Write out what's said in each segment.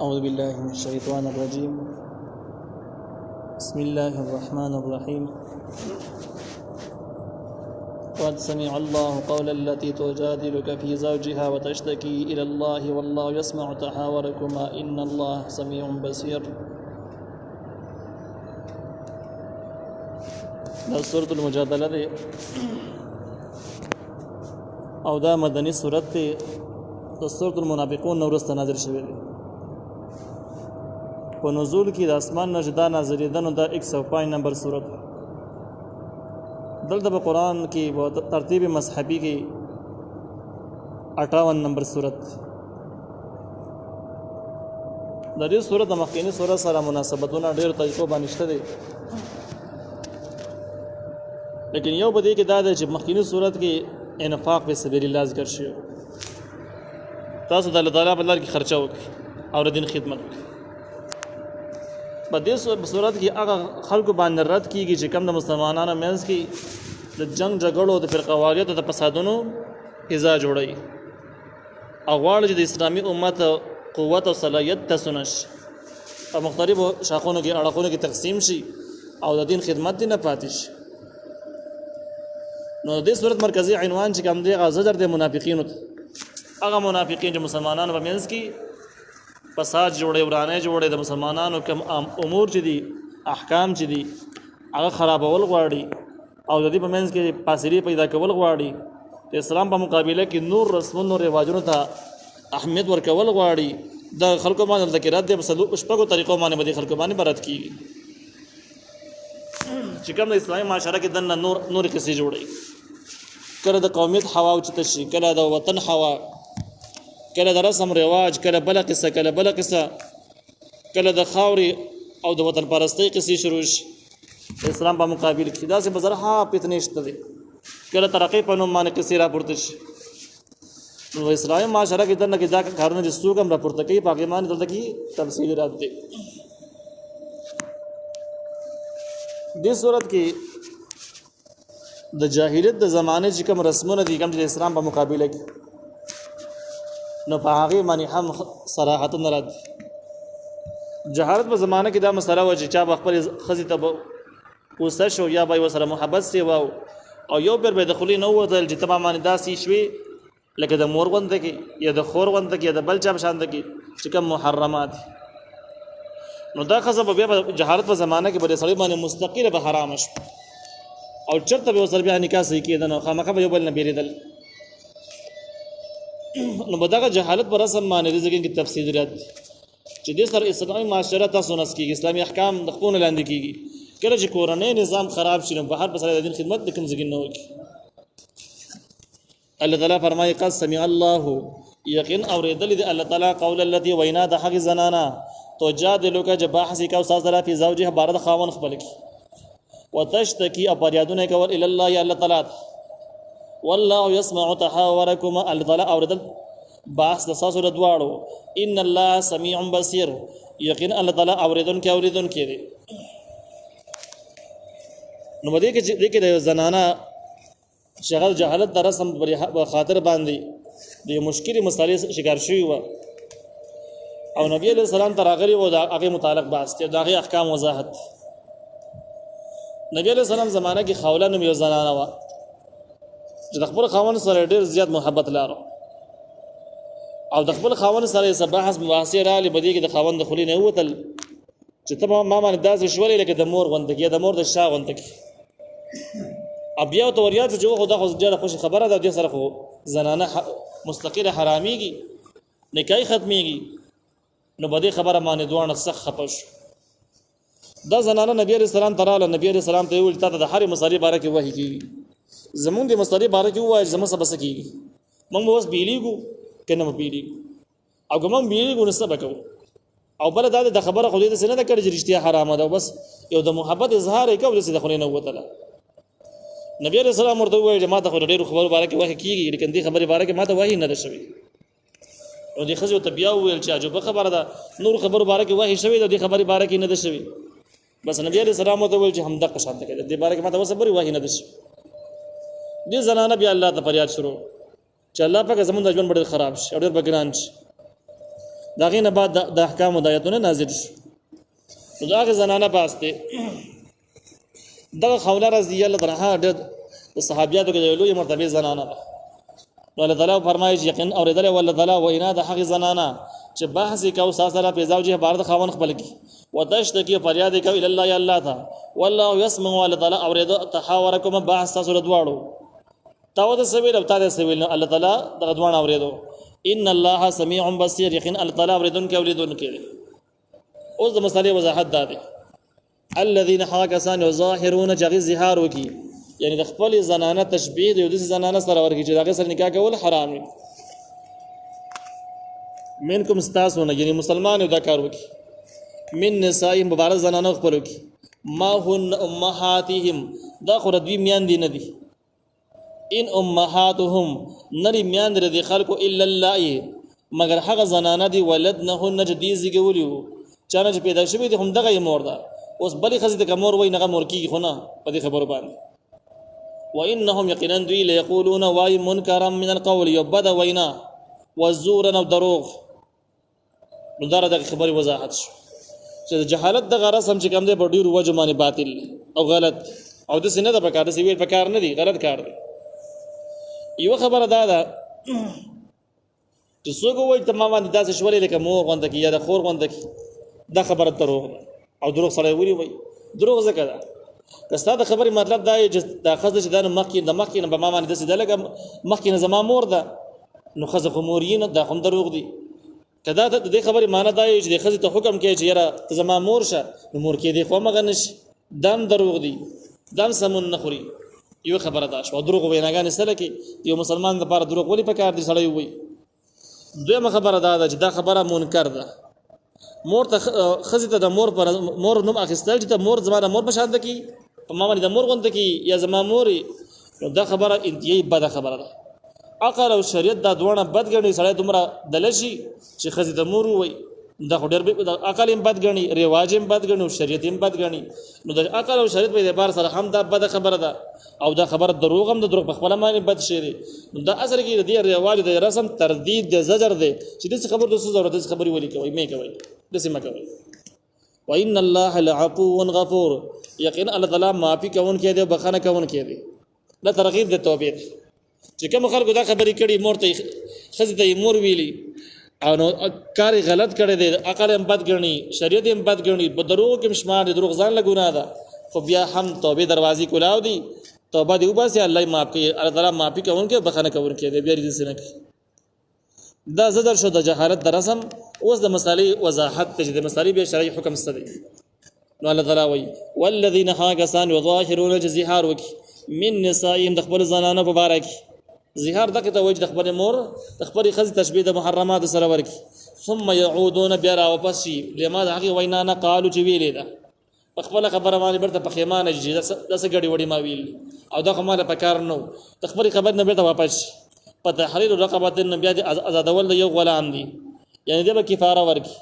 أعوذ بالله من الشيطان الرجيم. بسم الله الرحمن الرحيم. قد سمع الله قول التي تجادلك في زوجها وتشتكي إلى الله والله يسمع تحاوركما إن الله سميع بصير. دا سورة المجادلة دي او دا مدنی سورت دي. دا سورة المنافقون نورست نازل شوی دي. په نزول کې د اسمان نه جدا نازلېدنو دا 105 نمبر سورت. دلته په قرآن کې په ترتیب مصحفي کې 58 نمبر سورت. د دې سورت د مخکینی سورت سره مناسبتونه ډېر طریقو باندې شته دي، لیکن یو بدی کې دا ده چې مخکینی سورت کې انفاق په سبیل الله ذکر شوی. تاسو د الله تعالی په لار کې خرچه وکړئ او د دین خدمت وکړئ. په دې صورت کې هغه خلکو باندې رد کیږي چې کوم د مسلمانانو منځ کې د جنگ جګړو د فرقواریت او د فسادونو ایزا جوړي او غواړي چې د اسلامي امت قوت او صلاحیت تسنش په مختلفو شاخونو کې اړخونو کې تقسیم شي او د دین خدمت نه پاتې شي. نو د دې صورت مرکزی عنوان چې کوم دی غزجر د منافقینو ته، هغه منافقین چې مسلمانانو په منځ کې فساد جوړي ورانه جوړي د مسلمانانو کوم امور چې دي احکام چې دي هغه خرابول غواړي او د دې په منځ کې پاسری پیدا کول غواړي. د اسلام په مقابله کې نور رسمونو رواجونو ته اهمیت ورکول غواړي. د خلکو باندې ذکرات د شپږو طریقو باندې د خلکو باندې برت کیږي چې کوم د اسلامي معاشره کې دنه نور کسي جوړي. کله د قومیت هوا او چتشي، کله د وطن هوا، کله د رسم رواج، کله بل قصه، کله بل قصه، کله د خاوري او د وطن پرستی قصې شروع شي. اسلام په مقابل کې داسې بزرها فتنې شته دي، کله ترقی په نوم باندې قصې راپورته شي. نو اسلامي معاشره کې دنه کې دا کارونه چې څوک هم راپورته کوي په هغې باندې دلته کې تفصیل راځي. دې صورت کې د جاهلیت د زمانه چې کوم رسمونه دي کوم د اسلام په مقابله کې، نو په هغه باندې هم صراحت نه راځي. جهالت په زمانه کې دا مسله و چې چا به خپل خزي ته اوسه شو یا به وسره محبت سی و او یو بیر به دخولي نه وته چې تمام باندې داسي شوي لکه د مور غونډه کې یا د خور غونډه کې یا د بل چا شاند کې چې کوم محرمات. نو دا خزه به بیا جهالت په زمانه کې به سړی باندې مستقله به حرام شو او چرته به وسره بیا نکاح صحیح کېدنه خامخا به یو بل نه بیریدل. نو بداغه جهالت پر رسم باندې ځکه کې تفصیل راځي چې د سر اسلامي معاشره تاسو نس کې اسلامي احکام د خپل لاندې کیږي. کله چې کورنۍ نظام خراب شي نو بهر بسره د دین خدمت د کوم ځګین نه وکي. الله تعالی فرمایي قد سمع الله یقین اوریدل دي الله تعالی قول التي وینا د حق زنانا تجادلک جباحث کا استاد را فی زوجها بارد خاون خپل کی وتشتکی اپریادونه کول الی الله یا الله تعالی والله يسمع تحاوركما الله تعالی اوریدل باس د ساسو دواړو ان الله سميع بصير یقین الله تعالی اوریدون کې دی. نو دې کې د زنانا شغل جهالت در رسم په خاطر باندې د مشکلې مسالې شکار شوی و او نبی علیہ السلام ته راغلی و د هغه متعلق بحث ته د هغه احکام وضاحت. نبی علیہ السلام زمانہ کې خوله نوم یو زنانه و چې د خپل خاوند سره ډېر زیات محبت لاره او د خپل خاوند سره سباحث مباحثه را لبدی کې د خاوند د خلی نه وتل چې ته ما باندې داسې شولې لکه د مور غونډه کې د مور د شاه غونډه کې بیا او توریات چې خو دا خو ډېره خوش خبره ده. د سره خو زنانه مستقله حراميږي نکاح ختميږي نو بده خبره باندې دوه سخت خپش. دا زنانه نبی عليه السلام تعالی نبی عليه السلام ته ویل ته د هر مسالې باره کې وحي کیږي. زمون د مسالې باره کې وایي زمو سبا سکیږي موږ اوس بیلیګو کنه مو بیلیګو او کوم بیلیګو نه سبا کو او بل دا د خبره خو دې سره نه کړی چې رښتیا حرامه ده بس یو د محبت اظهار یې کوي چې د خلینو وتله. نبی عليه السلام ورته وایي چې ما ته ډېر خبرو باره کې وحي کیږي لیکن دې خبره باره کې ما ته وحي نه ده شوی. او دې خزو ته بیا ویل چې عجبه خبره ده نور خبرو باره کې وحي شوی د دې خبره باره کې نه ده شوی. بس نبی عليه السلام ورته ویل چې هم دغه شان ده دې باره کې ما ته وسبري وحي نه ده شوی. دې زنانه بیا الله ته فریاد شروع چې الله پاک زمونږ د ژوند ډېر خراب شي او ډېر بګران شي دا غینه بعد د احکام د آیاتونه نازل شو. دا غ زنانه پاسته دغه خوله رضی الله عنها د صحابیاتو کې لوی مرتبه زنانه ده. الله تعالی فرمایي یقین اوریدل ول تعالی و انا د حق زنانه چې بحث کو ساسره په زوجه بارد خاون خپل کی وتشتکی فریاد کو الی الله یا الله تا والله يسمع ول تعالی اورید تحاورکم بحث سره دواړو تاو د سویل او تعالی سویل الله تعالی دغه دوان اوریدو ان الله سميع بصير یقین الله تعالی اوریدون کې اوریدون کې. اوس د مسالې وضاحت ده. الذين حاكسان يظاهرون جغ ظهار وکي یعنی د خپل زنانه تشبیه دی د زنانه سره ورکی چې دغه سره نکاح کول حرام دي. منکم استاسونه یعنی مسلمان دا کار وکي من نساء مبارک زنانه خپل وکي ما هن امهاتهم دا خو دوی میان دي نه دي. ان امهاتهم نری میان دي خلکو الا الله مگر هغه زنانه دي ولدنهن جديزي ګولیو چانه پیدا شوی دي هم دغه مور ده. اوس بلی خزی د کمور وای نه مور کی خو نه په دې خبرو باندې. وانهم یقینا دوی ليقولون وای منکرا من القول يبد وینا والزور نو دروغ. نو دا د خبرې وضاحت شو چې جهالت د رسم چې کوم دی په ډیرو وجو باندې باطل او غلط او د سینه د پکار د سویل پکار نه دی غلط کار دی. یو خبره دا چې څوک وایي ته ما باندې داسې شولې لکه مو غونډه کې یا د خور غونډه کې دا خبره دروغ او دروغ سره وی دروغ ځکه ده که ستا د خبرې مطلب دا چې دا خزه چې دا مخکې نه به ما باندې داسې ده لکه مخکې نه زما مور ده نو خزه خو مور یې نه دا هم دروغ دي. که دا د دې خبرې معنی دا چې د ښځې ته حکم کوي چې یاره ته زما مور شه نو مور کېدی خو همغه نه شي دا هم دروغ دي دا هم سمون نه خوري. یو خبره دا شوه دروغ ویناګانې سره کې یو مسلمان دپاره دروغ ولې پکار دي سړی ووایي. دویمه خبره دا ده چې دا خبره منکر ده. مور ته خزی ته د مور نوم اخیستل چې ته مور زما د مور په شان ده کی په ما باندې د مور غونډه کی یا زما موري دا خبره انتهایی بده خبره ده. عقل او شریعت دا دوړه بد غني سړی دومره دلشي چې خزی ته مور وای دا خو ډېر به عقل هم بد غني رواج هم بد غني او شریعت هم بد غني. نو د عقل او شریعت په اعتبار سره هم دا بده خبره ده او دا خبره دروغ هم د دروغ په خپل باندې بد شي دي. دا اصل کې د رواج د رسم تردید د زجر دی چې د خبر د ضرورت د خبري ولي کوي مې کوي دسه ما کوي. وان الله لعفو غفور یقینا الله تعالی معافي کوون کې دی بخنه کوون کې دی. دا ترغیب د توبې چې کوم خلکو دا خبرې کړي مور ته خزه ته مور ویلي او نو کار غلط کړي دی عقل هم بد ګڼي شریعت هم بد ګڼي په دروغ کې شمار دي دروغ ځان له ګناه ده خو بیا هم توبې دروازې کولاو دي توبه دی وباسي الله معاف کوي الله تعالی معافي کوون کې بخنه کوون کې دی بیا دې سره کوي. دا زدر شو د جهالت د رسم. اوس د مسالې وضاحت ته د مسالې به شرعي حکم څه دی. نو الله تعالی وایي والذین حاکسان یظاهرون جزهار وکي من نسائهم د خپل زنانه مبارک زهار دغه ته وایي د خپل مور د خپل خزي تشبيه د محرمات سره ورکی ثم يعودون بیا را واپس شي لما هغه وینا نه قالو چې ویلې ده په خپل خبره باندې برته پخیمانه چې داسې غړي وړي ما ویل او دا کومه په کار نو د خپل خبر نه بیرته واپس شي په تحریر رقبه النبي د آزادول یو غلام دي یعنی د کفاره ورکی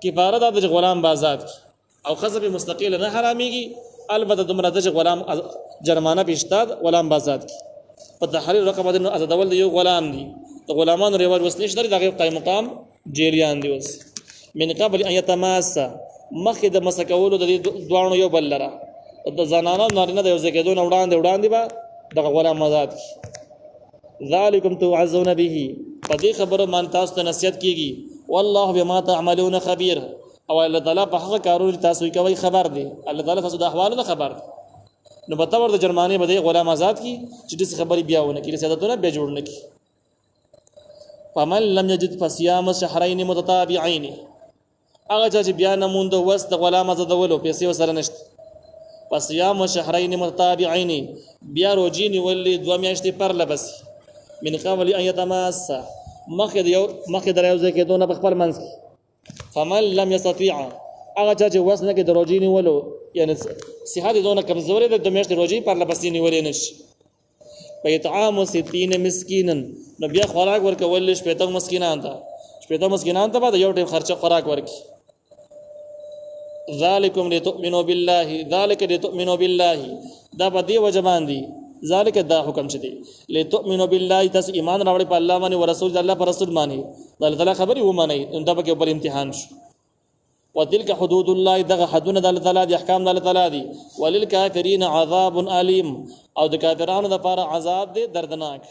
کفاره د غلام بازاد او خزه مستقله نه حراميږي البته دومره د غلام جرمانه بشتاد غلام بازاد کی په تحریر رقبه د آزادول یو غلام دي د غلامانو ریواج وسنیش لري دغه قائم مقام جیلیان دی وس من قبل ان يتماس مخکې د مسکولو د دوانو یو بل لره د زنانه نارینه د یو ځای کېدون وړاندې به دغه غلام آزاد ذالکم توعظون به په دې خبره مان تاسو ته نصیحت کیږي والله بما تعملون خبير او الله تعالی په هغه کارونو تاسو کوي خبر دی الله تعالی تاسو د احوالو خبر نو په تور د جرمانه به غلام آزاد کی چې د خبري بیاونه کی رسالتونه به جوړ نه کی. فمن لم يجد فصيام شهرين متتابعين هغه چې بیان موند وس د غلام آزادولو پیسې وسره نشته فصيام شهرين متتابعين بیا روجي نیولې 2 میاشتې پر لبس من قبل ان يتماس مخه دریو ځکه دونه په خپل منځ فمن لم يستطيع هغه چې وس نه کې د روجي نیولو یعنی صحت دونه کمزوري د 2 میاشتې روجي پر لبس نیولې نشي په اطعام 60 مسکینا نو بیا خوراک ورکول شپږ مسکینان ته بعد یو ټیم خرچه خوراک ورکي ذالکم لتؤمنوا بالله ذالک لتؤمنوا بالله دا په دی وجبان دي ذالک دا حکم چدي لتؤمنوا بالله تس ایمان راوړي په الله باندې او رسول الله پر رسول باندې الله تعالی خبري و معنی انده په بل امتحان شو وتلك حدود الله دغه حدونه د الله تعالی دي احکام د الله تعالی دي وللکافرین عذاب الیم او د کافرانو لپاره عذاب دی دردناک